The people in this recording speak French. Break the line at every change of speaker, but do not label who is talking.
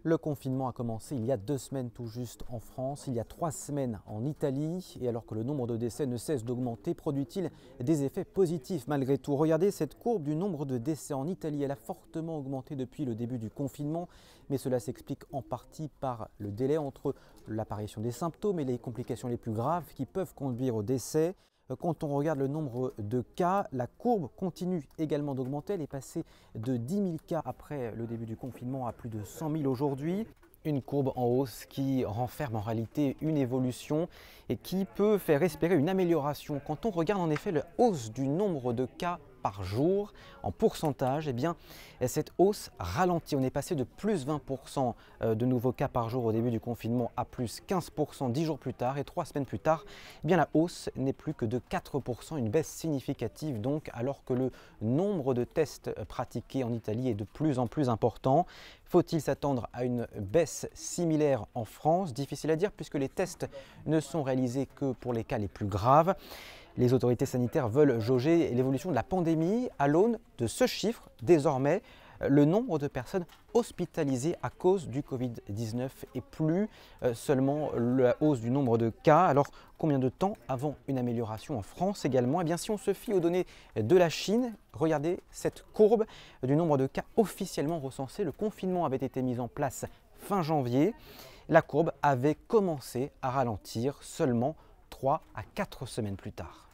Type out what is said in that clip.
Le confinement a commencé il y a 2 semaines tout juste en France, il y a 3 semaines en Italie, et alors que le nombre de décès ne cesse d'augmenter, produit-il des effets positifs malgré tout? Regardez cette courbe du nombre de décès en Italie, elle a fortement augmenté depuis le début du confinement, mais cela s'explique en partie par le délai entre l'apparition des symptômes et les complications les plus graves qui peuvent conduire au décès. Quand on regarde le nombre de cas, la courbe continue également d'augmenter. Elle est passée de 10 000 cas après le début du confinement à plus de 100 000 aujourd'hui. Une courbe en hausse qui renferme en réalité une évolution et qui peut faire espérer une amélioration. Quand on regarde en effet la hausse du nombre de cas par jour en pourcentage, eh bien, cette hausse ralentit. On est passé de plus 20% de nouveaux cas par jour au début du confinement à plus 15% 10 jours plus tard, et 3 semaines plus tard, eh bien, la hausse n'est plus que de 4%, une baisse significative donc, alors que le nombre de tests pratiqués en Italie est de plus en plus important. Faut-il s'attendre à une baisse similaire en France? Difficile à dire puisque les tests ne sont réalisés que pour les cas les plus graves. Les autorités sanitaires veulent jauger l'évolution de la pandémie à l'aune de ce chiffre. Désormais, le nombre de personnes hospitalisées à cause du Covid-19 et plus seulement la hausse du nombre de cas. Alors, combien de temps avant une amélioration en France également? Eh bien, si on se fie aux données de la Chine, regardez cette courbe du nombre de cas officiellement recensés. Le confinement avait été mis en place fin janvier. La courbe avait commencé à ralentir seulement 3 à 4 semaines plus tard.